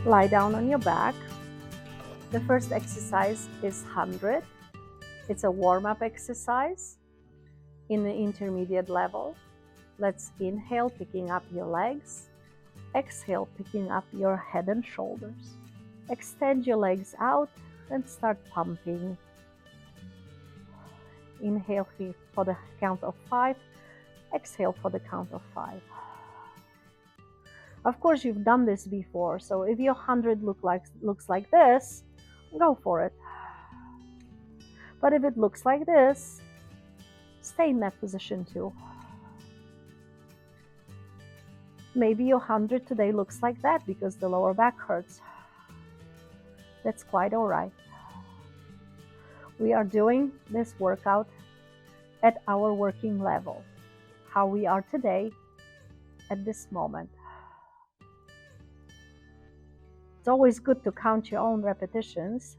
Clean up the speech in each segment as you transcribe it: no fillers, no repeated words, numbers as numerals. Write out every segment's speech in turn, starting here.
Lie down on your back. The first exercise is 100. It's a warm-up exercise in the intermediate level. Let's inhale, picking up your legs. Exhale, picking up your head and shoulders. Extend your legs out and start pumping. Inhale for the count of 5. Exhale for the count of 5. Of course, you've done this before, so if your 100 looks like this, go for it. But if it looks like this, stay in that position too. Maybe your 100 today looks like that because the lower back hurts. That's quite all right. We are doing this workout at our working level, how we are today at this moment. It's always good to count your own repetitions.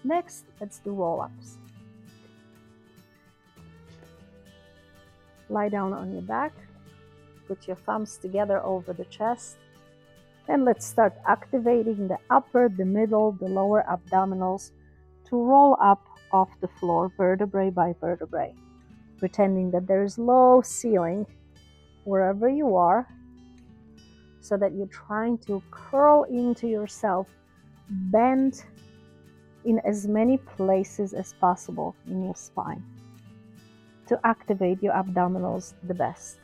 Next, let's do roll-ups. Lie down on your back, put your thumbs together over the chest, and let's start activating the upper, the middle, the lower abdominals to roll up off the floor vertebrae by vertebrae, pretending that there is low ceiling wherever you are, so that you're trying to curl into yourself, bend in as many places as possible in your spine to activate your abdominals the best.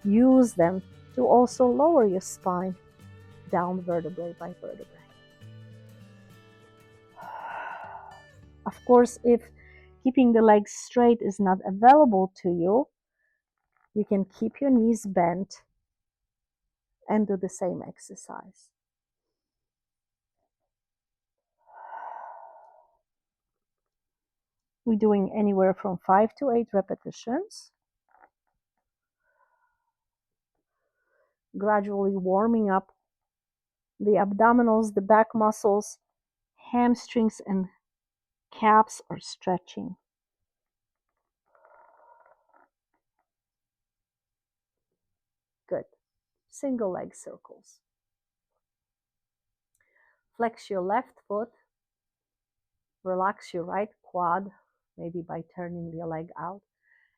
Use them to also lower your spine down vertebrae by vertebrae. Of course, if keeping the legs straight is not available to you, you can keep your knees bent and do the same exercise. We're doing anywhere from 5 to 8 repetitions. Gradually warming up the abdominals, the back muscles, hamstrings and calves are stretching. Good. Single leg circles. Flex your left foot. Relax your right quad, maybe by turning the leg out.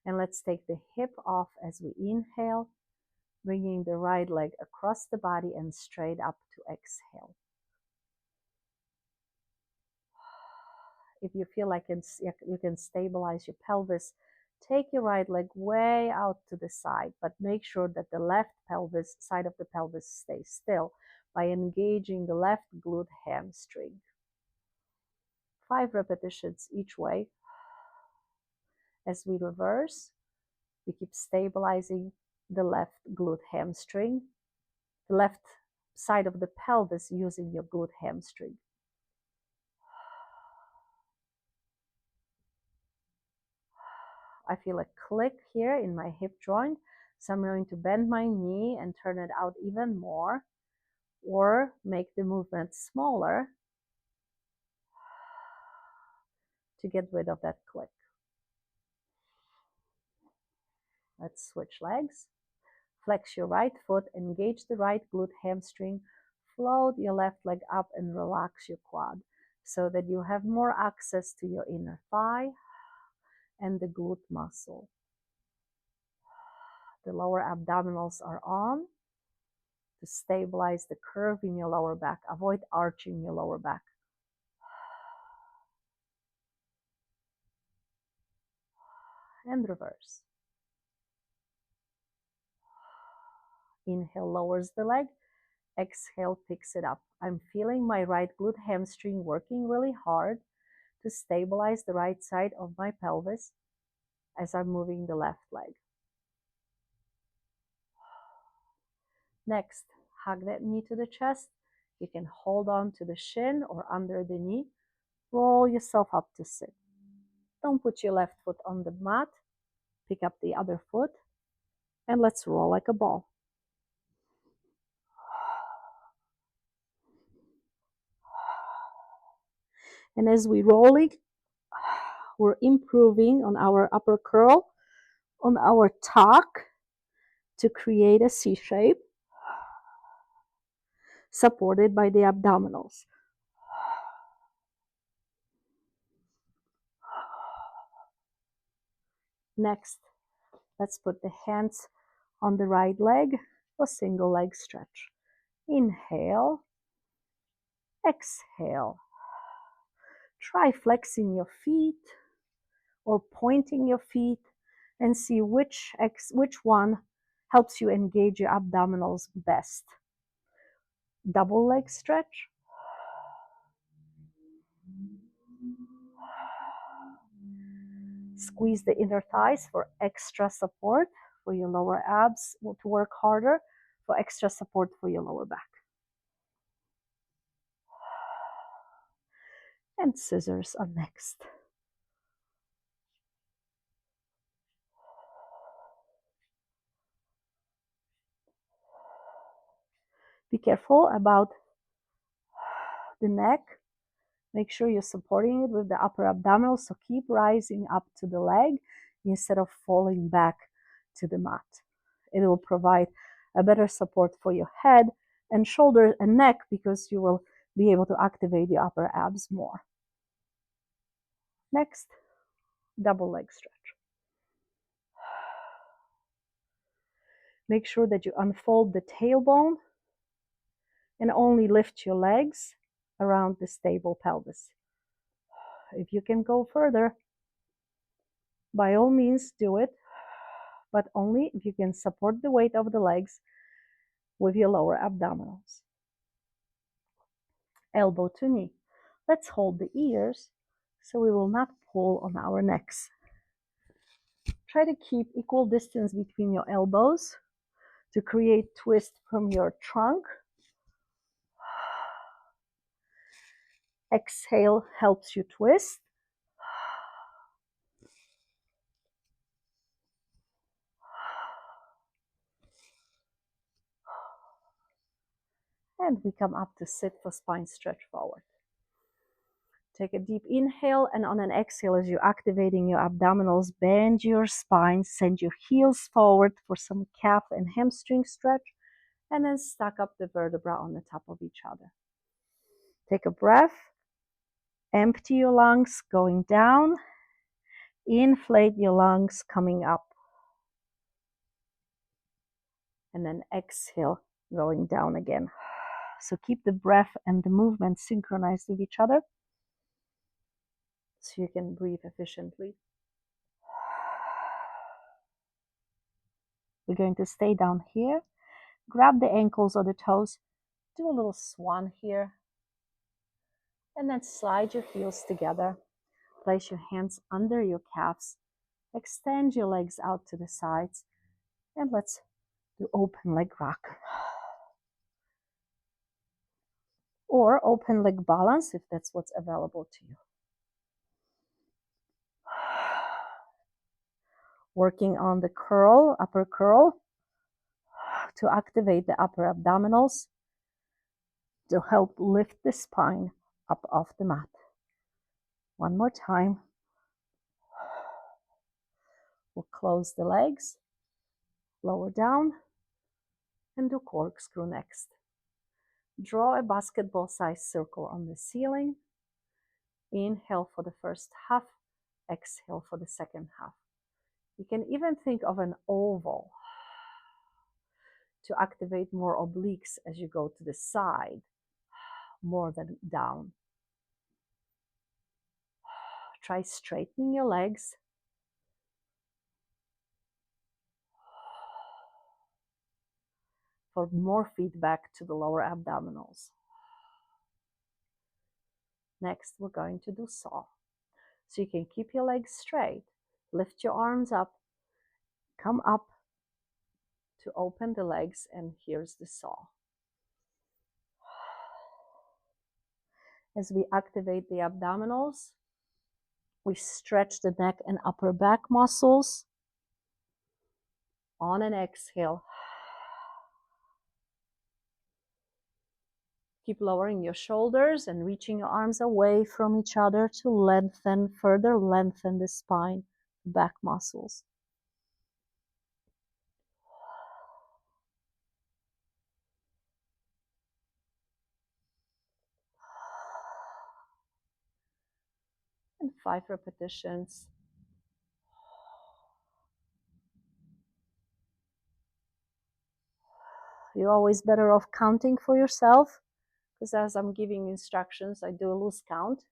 And let's take the hip off as we inhale, bringing the right leg across the body and straight up to exhale. If you feel like you can stabilize your pelvis, take your right leg way out to the side, but make sure that the left pelvis, side of the pelvis stays still by engaging the left glute hamstring. 5 repetitions each way. As we reverse, we keep stabilizing the left glute hamstring, the left side of the pelvis using your glute hamstring. I feel a click here in my hip joint, so I'm going to bend my knee and turn it out even more, or make the movement smaller to get rid of that click. Let's switch legs. Flex your right foot, engage the right glute hamstring, float your left leg up and relax your quad so that you have more access to your inner thigh and the glute muscle. The lower abdominals are on to stabilize the curve in your lower back. Avoid arching your lower back. And reverse. Inhale lowers the leg. Exhale picks it up. I'm feeling my right glute hamstring working really hard to stabilize the right side of my pelvis as I'm moving the left leg. Next, hug that knee to the chest. You can hold on to the shin or under the knee. Roll yourself up to sit. Don't put your left foot on the mat. Pick up the other foot and let's roll like a ball. And as we're rolling, We're improving on our upper curl, on our tuck to create a C shape, supported by the abdominals. Next, let's put the hands on the right leg, a single leg stretch. Inhale, exhale. Try flexing your feet or pointing your feet and see which one helps you engage your abdominals best. Double leg stretch. Squeeze the inner thighs for extra support for your lower abs to work harder, for extra support for your lower back. And scissors are next. Be careful about the neck. Make sure you're supporting it with the upper abdominals, so keep rising up to the leg instead of falling back to the mat. It will provide a better support for your head and shoulder and neck because you will be able to activate the upper abs more. Next, double leg stretch. Make sure that you unfold the tailbone and only lift your legs around the stable pelvis. If you can go further, by all means do it, but only if you can support the weight of the legs with your lower abdominals. Elbow to knee. Let's hold the ears so we will not pull on our necks. Try to keep equal distance between your elbows to create twist from your trunk. Exhale helps you twist. And we come up to sit for spine stretch forward. Take a deep inhale, and on an exhale, as you're activating your abdominals, bend your spine, send your heels forward for some calf and hamstring stretch, and then stack up the vertebrae on the top of each other. Take a breath, empty your lungs, going down, inflate your lungs, coming up, and then exhale, going down again. So keep the breath and the movement synchronized with each other so you can breathe efficiently. We're going to stay down here, grab the ankles or the toes, do a little swan here, and then slide your heels together. Place your hands under your calves, extend your legs out to the sides, and let's do open leg rock. Or open leg balance if that's what's available to you. Working on the curl, upper curl, to activate the upper abdominals to help lift the spine up off the mat. One more time. We'll close the legs, lower down, and do corkscrew next. Draw a basketball-sized circle on the ceiling. Inhale for the first half, exhale for the second half. You can even think of an oval to activate more obliques as you go to the side, more than down. Try straightening your legs. For more feedback to the lower abdominals. Next, we're going to do saw. So you can keep your legs straight, lift your arms up, come up to open the legs, and here's the saw. As we activate the abdominals, we stretch the neck and upper back muscles. On an exhale, Keep lowering your shoulders and reaching your arms away from each other to lengthen, further lengthen the spine, back muscles. And 5 repetitions. You're always better off counting for yourself, because as I'm giving instructions, I do a loose count.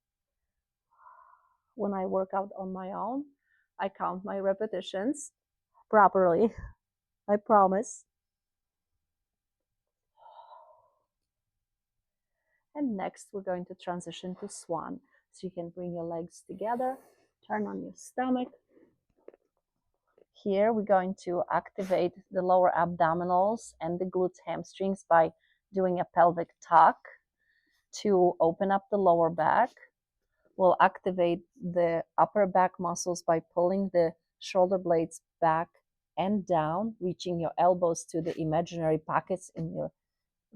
When I work out on my own, I count my repetitions properly. I promise. And next, we're going to transition to Swan. So you can bring your legs together, turn on your stomach. Here, we're going to activate the lower abdominals and the glutes hamstrings by doing a pelvic tuck to open up the lower back. We'll activate the upper back muscles by pulling the shoulder blades back and down, reaching your elbows to the imaginary pockets in your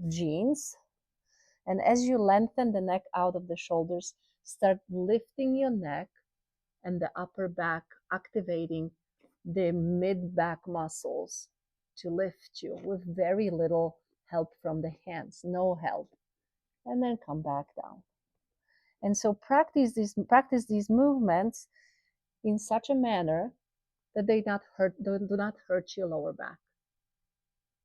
jeans. And as you lengthen the neck out of the shoulders, start lifting your neck and the upper back, activating the mid-back muscles to lift you with very little help from the hands, no help. And then come back down. And so practice these movements in such a manner that they do not hurt your lower back.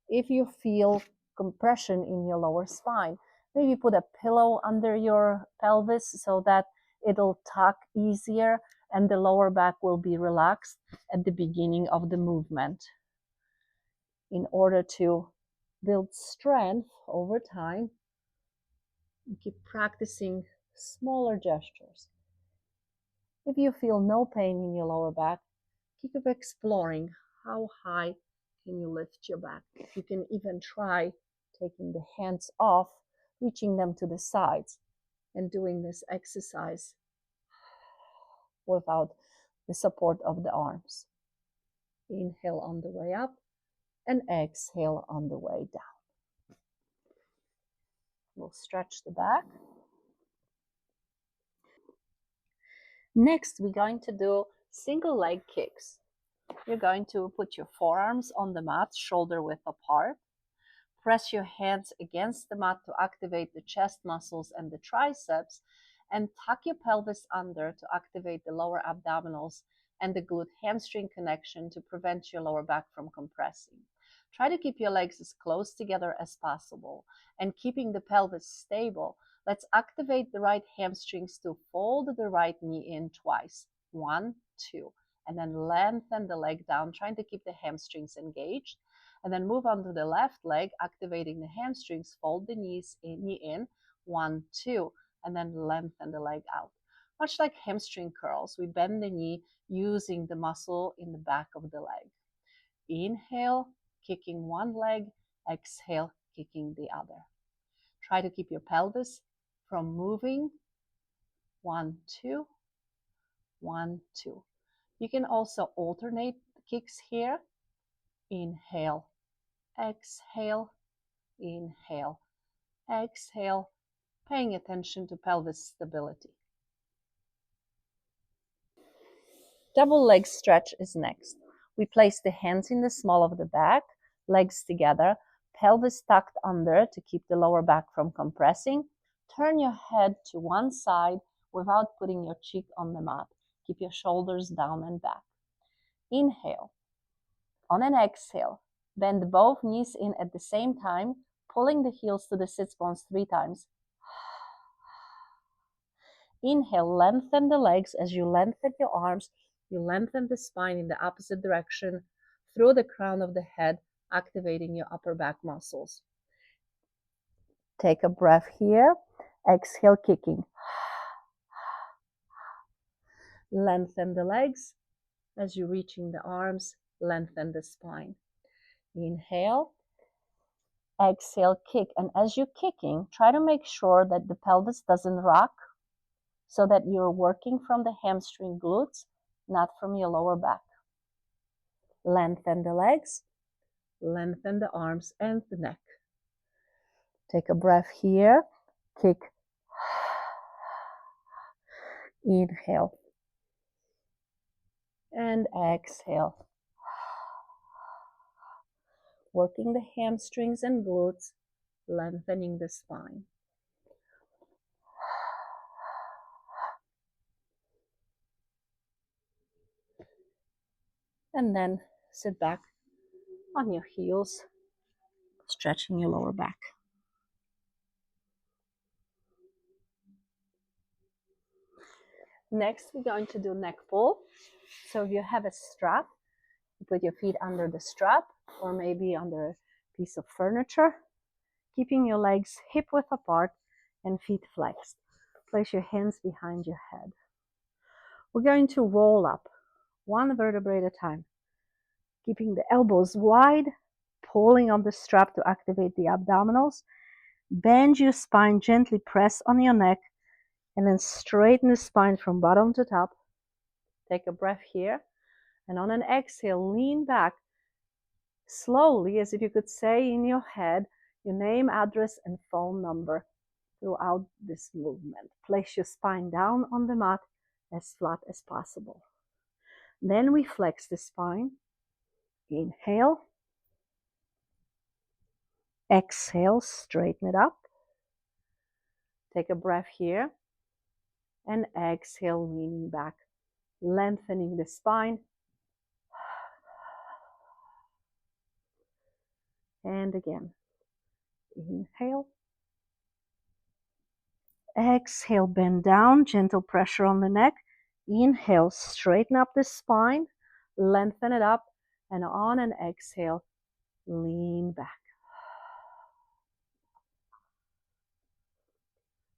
If you feel compression in your lower spine, maybe put a pillow under your pelvis so that it'll tuck easier and the lower back will be relaxed at the beginning of the movement. In order to build strength over time, keep practicing smaller gestures. If you feel no pain in your lower back, keep exploring how high can you lift your back. You can even try taking the hands off, reaching them to the sides, and doing this exercise without the support of the arms. Inhale on the way up and exhale on the way down. We'll stretch the back. Next, we're going to do single leg kicks. You're going to put your forearms on the mat, shoulder width apart. Press your hands against the mat to activate the chest muscles and the triceps, and tuck your pelvis under to activate the lower abdominals and the glute hamstring connection to prevent your lower back from compressing. Try to keep your legs as close together as possible and keeping the pelvis stable. Let's activate the right hamstrings to fold the right knee in twice. 1, 2. And then lengthen the leg down, trying to keep the hamstrings engaged. And then move on to the left leg, activating the hamstrings, fold the knee in, 1, 2, and then lengthen the leg out. Much like hamstring curls, we bend the knee using the muscle in the back of the leg. Inhale, kicking one leg, exhale, kicking the other. Try to keep your pelvis from moving. 1, 2, 1, 2. You can also alternate the kicks here. Inhale, exhale, inhale, exhale, paying attention to pelvis stability. Double leg stretch is next. We place the hands in the small of the back, legs together, pelvis tucked under to keep the lower back from compressing. Turn your head to one side without putting your cheek on the mat. Keep your shoulders down and back. Inhale. On an exhale, bend both knees in at the same time, pulling the heels to the sits bones 3 times. Inhale, lengthen the legs. As you lengthen your arms, you lengthen the spine in the opposite direction through the crown of the head, activating your upper back muscles. Take a breath here. Exhale, kicking. Lengthen the legs. As you're reaching the arms, lengthen the spine. Inhale. Exhale, kick. And as you're kicking, try to make sure that the pelvis doesn't rock so that you're working from the hamstring glutes, not from your lower back. Lengthen the legs, lengthen the arms and the neck. Take a breath here. kick, inhale, and exhale. Working the hamstrings and glutes, lengthening the spine. And then sit back on your heels, stretching your lower back. Next, we're going to do neck pull. So if you have a strap, you put your feet under the strap or maybe under a piece of furniture, keeping your legs hip width apart and feet flexed. Place your hands behind your head. We're going to roll up, one vertebrae at a time, keeping the elbows wide, pulling on the strap to activate the abdominals. Bend your spine, gently press on your neck, and then straighten the spine from bottom to top. Take a breath here, and on an exhale, lean back slowly, as if you could say in your head your name, address, and phone number throughout this movement. Place your spine down on the mat as flat as possible. Then we flex the spine. Inhale. Exhale, straighten it up. Take a breath here. And exhale, leaning back, lengthening the spine. And again. Inhale. Exhale, bend down, gentle pressure on the neck. Inhale, straighten up the spine, lengthen it up, and on an exhale, lean back.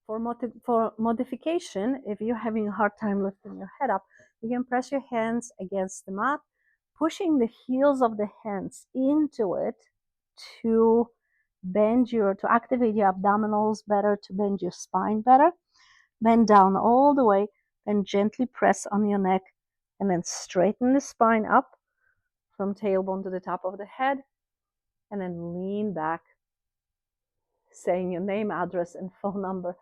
For modification, if you're having a hard time lifting your head up, you can press your hands against the mat, pushing the heels of the hands into it to activate your abdominals better, to bend your spine better. Bend down all the way, then gently press on your neck, and then straighten the spine up from tailbone to the top of the head, and then lean back, saying your name, address, and phone number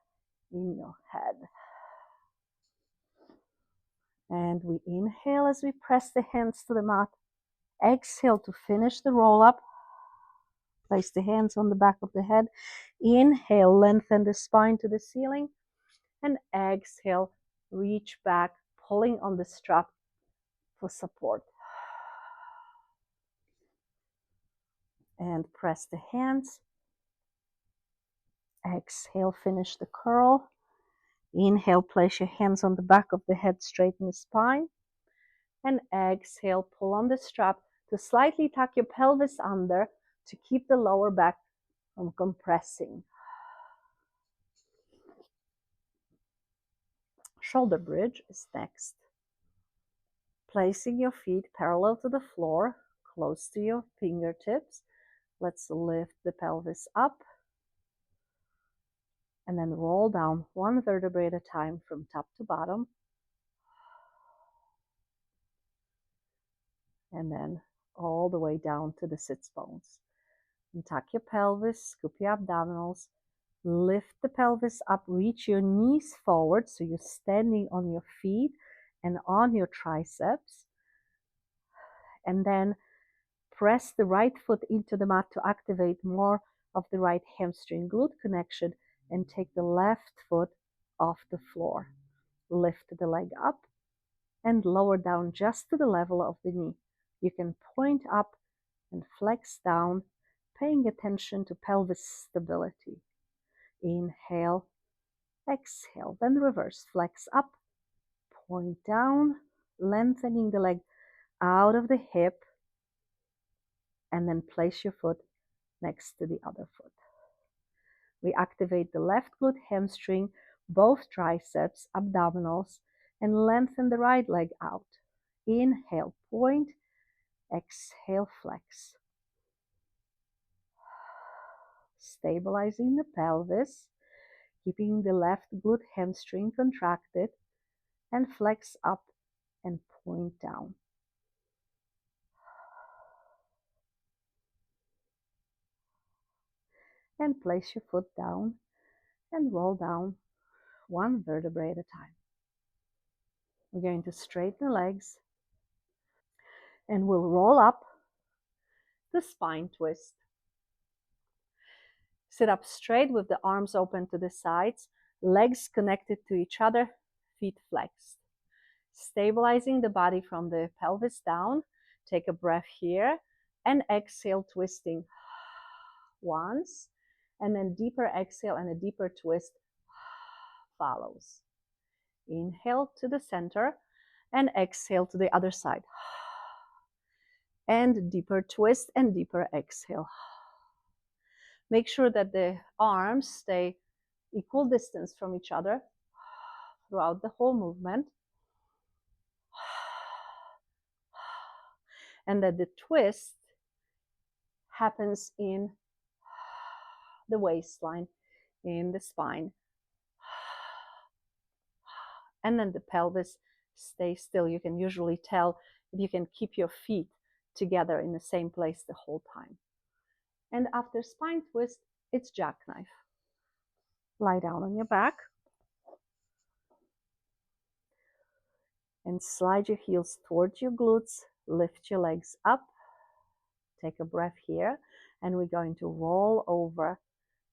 in your head. And we inhale as we press the hands to the mat. Exhale to finish the roll up. Place the hands on the back of the head. Inhale, lengthen the spine to the ceiling. And exhale, reach back, pulling on the strap for support. And press the hands. Exhale, finish the curl. Inhale, place your hands on the back of the head, straighten the spine. And exhale, pull on the strap to slightly tuck your pelvis under to keep the lower back from compressing. Shoulder bridge is next. Placing your feet parallel to the floor, close to your fingertips. Let's lift the pelvis up and then roll down one vertebrae at a time from top to bottom. And then all the way down to the sits bones. And tuck your pelvis, scoop your abdominals, lift the pelvis up, reach your knees forward so you're standing on your feet and on your triceps. And then press the right foot into the mat to activate more of the right hamstring glute connection and take the left foot off the floor. Lift the leg up and lower down just to the level of the knee. You can point up and flex down, paying attention to pelvis stability. Inhale, exhale, then reverse. Flex up, point down, lengthening the leg out of the hip, and then place your foot next to the other foot. We activate the left glute hamstring, both triceps, abdominals, and lengthen the right leg out. Inhale, point, exhale, flex. Stabilizing the pelvis, keeping the left glute hamstring contracted, and flex up and point down. And place your foot down and roll down one vertebrae at a time. We're going to straighten the legs and we'll roll up the spine twist. Sit up straight with the arms open to the sides, legs connected to each other, feet flexed. Stabilizing the body from the pelvis down. Take a breath here and exhale, twisting once, and then deeper exhale and a deeper twist follows. Inhale to the center and exhale to the other side. And deeper twist and deeper exhale. Make sure that the arms stay equal distance from each other throughout the whole movement. And that the twist happens in the waistline, in the spine. And then the pelvis stays still. You can usually tell if you can keep your feet together in the same place the whole time. And after spine twist, it's jackknife. Lie down on your back and slide your heels towards your glutes. Lift your legs up. Take a breath here, and we're going to roll over,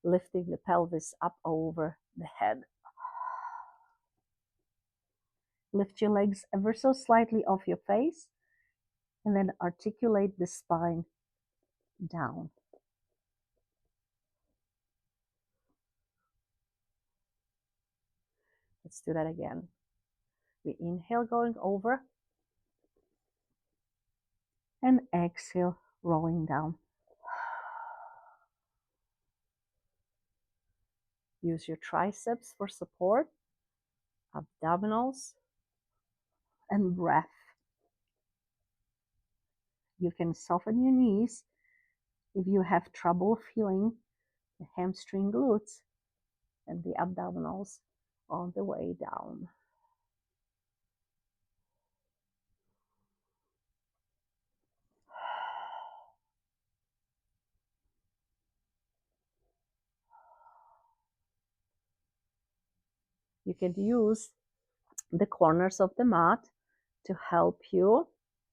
lifting the pelvis up over the head. Lift your legs ever so slightly off your face, and then articulate the spine down. Let's do that again. We inhale, going over, and exhale, rolling down. Use your triceps for support, abdominals, and breath. You can soften your knees if you have trouble feeling the hamstring glutes and the abdominals on the way down. You can use the corners of the mat to help you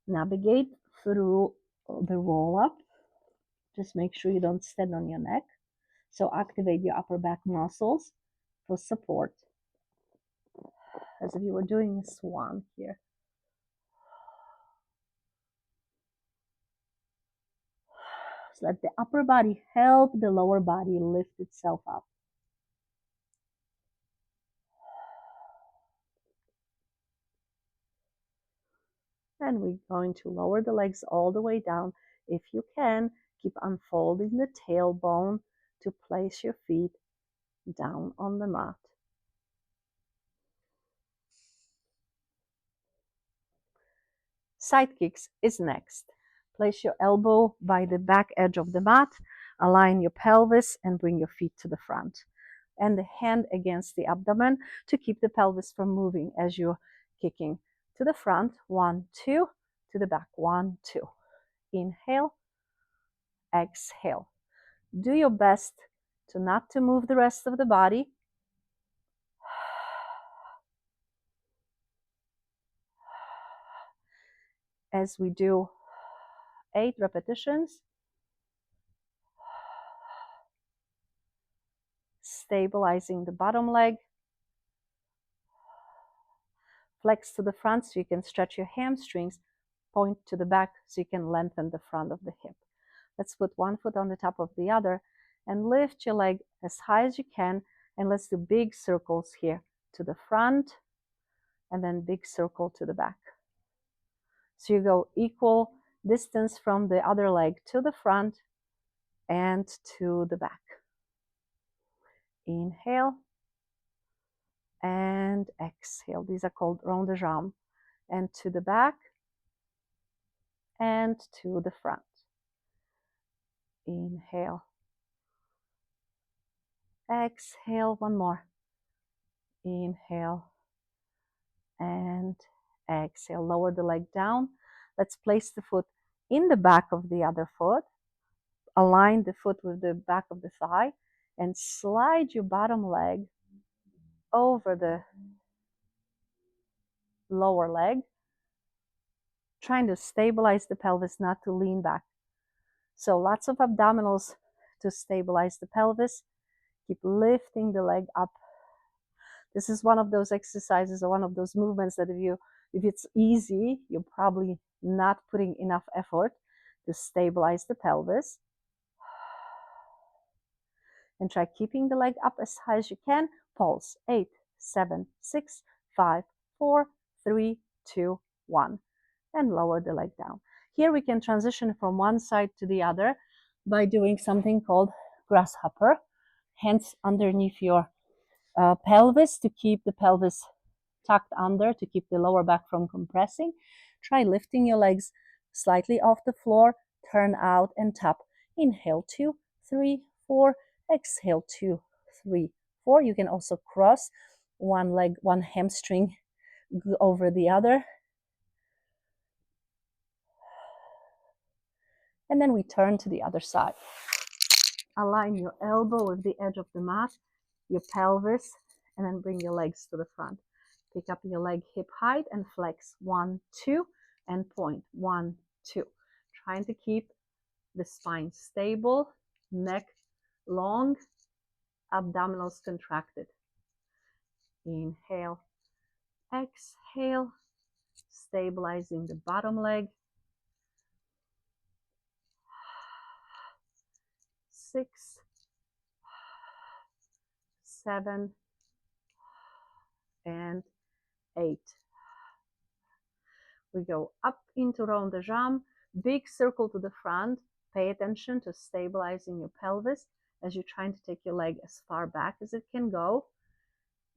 navigate through the roll up. Just make sure you don't stand on your neck. So activate your upper back muscles for support, as if you were doing a swan here. So let the upper body help the lower body lift itself up. And we're going to lower the legs all the way down. If you can, keep unfolding the tailbone to place your feet down on the mat. Side kicks is next. Place your elbow by the back edge of the mat, align your pelvis, and bring your feet to the front. And the hand against the abdomen to keep the pelvis from moving as you're kicking. To the front, 1, 2, to the back, 1, 2. Inhale, exhale. Do your best to not to move the rest of the body. As we do 8 repetitions, stabilizing the bottom leg. Flex to the front so you can stretch your hamstrings. Point to the back so you can lengthen the front of the hip. Let's put one foot on the top of the other and lift your leg as high as you can. And let's do big circles here to the front and then big circle to the back. So you go equal distance from the other leg to the front and to the back. Inhale and exhale. These are called rond de jambe. And to the back and to the front. Inhale. Exhale, one more. Inhale and exhale. Lower the leg down. Let's place the foot in the back of the other foot. Align the foot with the back of the thigh and slide your bottom leg over the lower leg, trying to stabilize the pelvis, not to lean back. So lots of abdominals to stabilize the pelvis. Keep lifting the leg up. This is one of those exercises or one of those movements that if it's easy, you're probably not putting enough effort to stabilize the pelvis. And try keeping the leg up as high as you can. Pulse. 8, 7, 6, 5, 4, 3, 2, 1. And lower the leg down. Here we can transition from one side to the other by doing something called Grasshopper. Hands underneath your pelvis to keep the pelvis tucked under, to keep the lower back from compressing. Try lifting your legs slightly off the floor. Turn out and tap. Inhale, 2, 3, 4. Exhale, 2, 3, 4. You can also cross one leg, one hamstring over the other. And then we turn to the other side. Align your elbow with the edge of the mat, your pelvis, and then bring your legs to the front. Pick up your leg hip height and flex. 1, 2, and point. 1, 2. Trying to keep the spine stable, neck long, abdominals contracted. Inhale, exhale, stabilizing the bottom leg. 6, 7, and 8. We go up into rond de jambe, big circle to the front. Pay attention to stabilizing your pelvis as you're trying to take your leg as far back as it can go.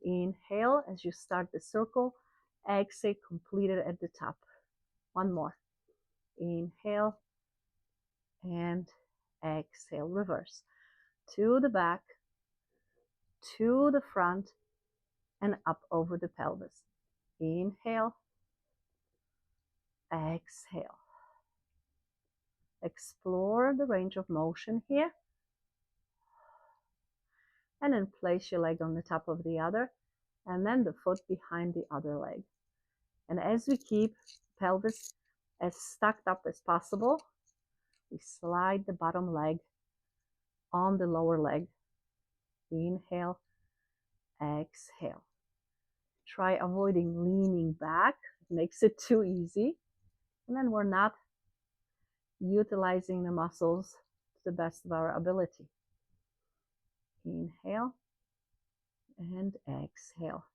Inhale as you start the circle. Exhale, complete it at the top. One more. Inhale and exhale. Reverse. To the back, to the front, and up over the pelvis. Inhale, exhale. Explore the range of motion here. And then place your leg on the top of the other, and then the foot behind the other leg. And as we keep pelvis as stacked up as possible, we slide the bottom leg on the lower leg. Inhale, exhale. Try avoiding leaning back. It makes it too easy. And then we're not utilizing the muscles to the best of our ability. Inhale and exhale.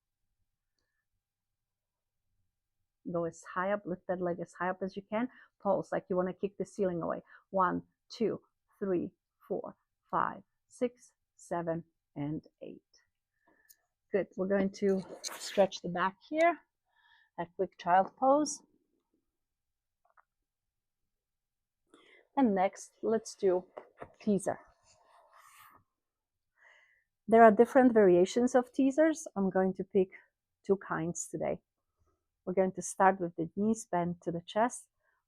Go as high up, lift that leg as high up as you can. Pulse like you want to kick the ceiling away. 1, 2, 3, 4, 5, 6, 7, and 8. Good. We're going to stretch the back here. A quick child pose. And next, let's do teaser. There are different variations of teasers. I'm going to pick 2 kinds today. We're going to start with the knees bent to the chest,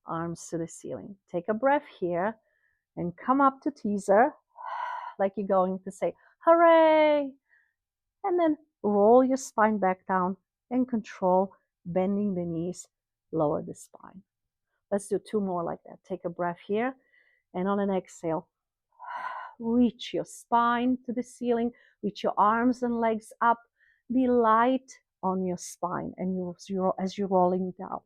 arms to the ceiling. Take a breath here and come up to teaser like you're going to say, hooray! And then roll your spine back down and control bending the knees, lower the spine. Let's do 2 more like that. Take a breath here, and on an exhale, reach your spine to the ceiling, reach your arms and legs up, be light on your spine and as you're rolling down.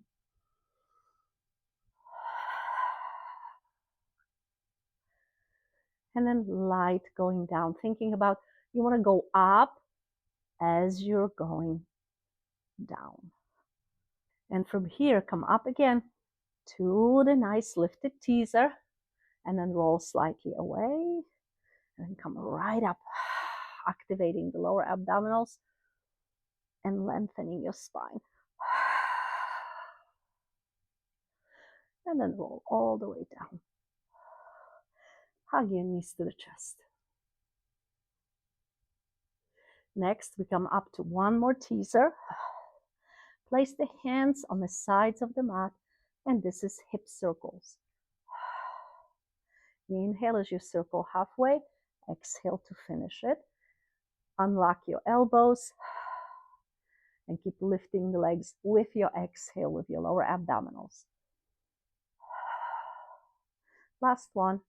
And then light going down, thinking about you want to go up as you're going down. And from here, come up again to the nice lifted teaser, and then roll slightly away, and then come right up, activating the lower abdominals and lengthening your spine. And then roll all the way down. Hug your knees to the chest. Next, we come up to 1 more teaser. Place the hands on the sides of the mat, and this is hip circles. Inhale as you circle halfway, Exhale to finish it. Unlock your elbows and keep lifting the legs with your exhale, with your lower abdominals. Last one.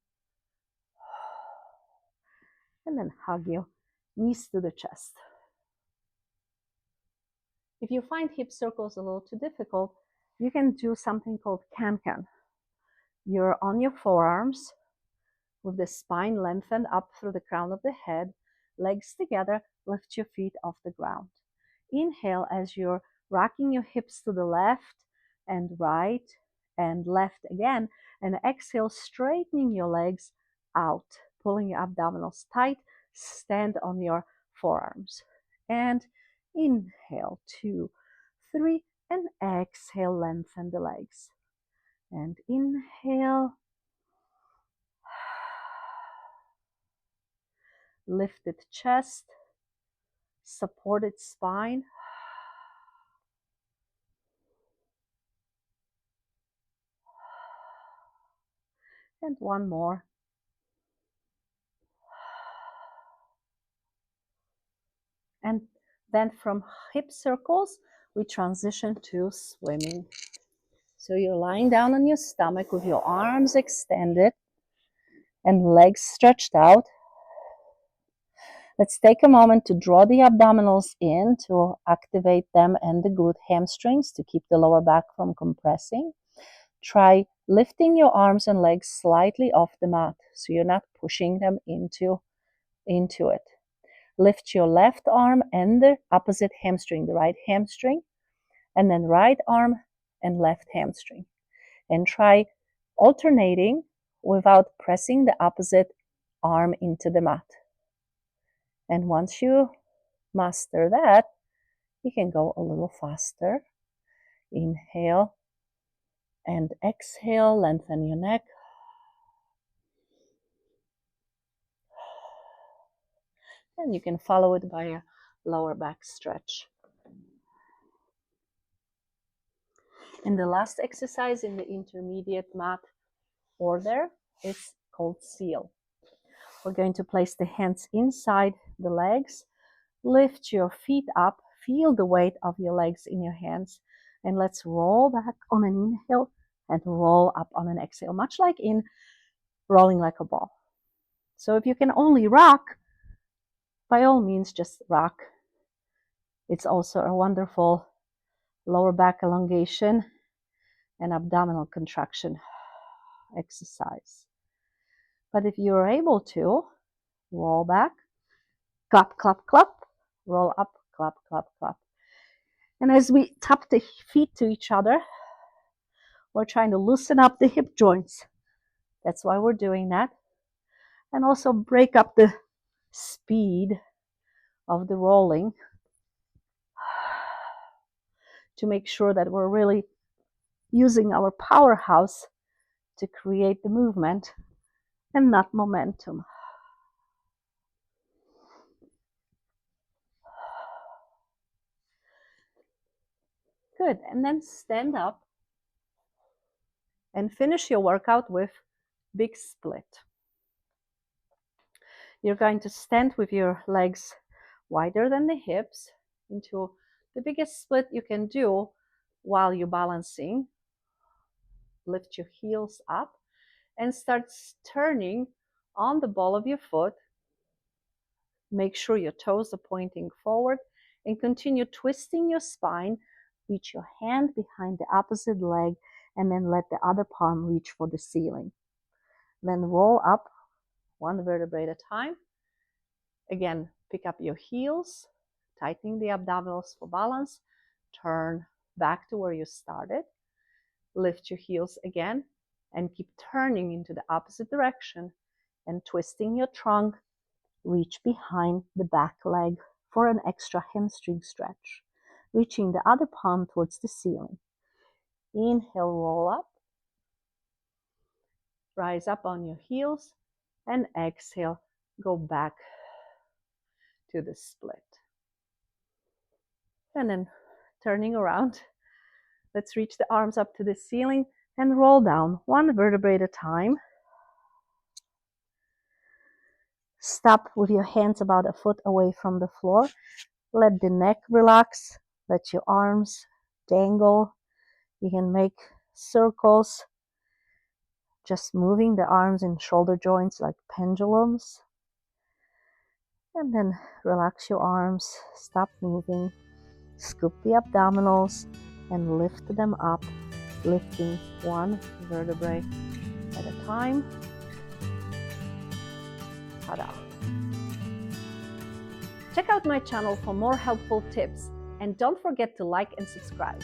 And then hug your knees to the chest. If you find hip circles a little too difficult, you can do something called can-can. You're on your forearms with the spine lengthened up through the crown of the head, legs together, lift your feet off the ground. Inhale as you're rocking your hips to the left and right and left again, and exhale, straightening your legs out, pulling your abdominals tight, stand on your forearms. And inhale, 2, 3, and exhale, lengthen the legs. And inhale, lifted chest, supported spine. And one more. And then from hip circles, we transition to swimming. So you're lying down on your stomach with your arms extended and legs stretched out. Let's take a moment to draw the abdominals in to activate them and the glute hamstrings to keep the lower back from compressing. Try lifting your arms and legs slightly off the mat so you're not pushing them into it. Lift your left arm and the opposite hamstring, the right hamstring, and then right arm and left hamstring. And try alternating without pressing the opposite arm into the mat. And once you master that, you can go a little faster. Inhale and exhale, lengthen your neck. And you can follow it by a lower back stretch. And the last exercise in the intermediate mat order is called seal. We're going to place the hands inside the legs, lift your feet up, feel the weight of your legs in your hands, and let's roll back on an inhale and roll up on an exhale, much like in rolling like a ball. So if you can only rock, by all means, just rock. It's also a wonderful lower back elongation and abdominal contraction exercise. But if you're able to, roll back, clap, clap, clap, roll up, clap, clap, clap. And as we tap the feet to each other, we're trying to loosen up the hip joints. That's why we're doing that. And also break up the speed of the rolling to make sure that we're really using our powerhouse to create the movement and not momentum. Good. And then stand up and finish your workout with big split. You're going to stand with your legs wider than the hips into the biggest split you can do while you're balancing. Lift your heels up and start turning on the ball of your foot. Make sure your toes are pointing forward and continue twisting your spine. Reach your hand behind the opposite leg and then let the other palm reach for the ceiling. Then roll up one vertebrae at a time. Again, pick up your heels, tightening the abdominals for balance. Turn back to where you started. Lift your heels again and keep turning into the opposite direction and twisting your trunk. Reach behind the back leg for an extra hamstring stretch, reaching the other palm towards the ceiling. Inhale, roll up. Rise up on your heels and exhale, go back to the split. And then turning around, let's reach the arms up to the ceiling and roll down one vertebrae at a time. Stop with your hands about a foot away from the floor. Let the neck relax. Let your arms dangle. You can make circles, just moving the arms and shoulder joints like pendulums. And then relax your arms, stop moving, scoop the abdominals and lift them up, lifting one vertebrae at a time. Ta-da! Check out my channel for more helpful tips and don't forget to like and subscribe.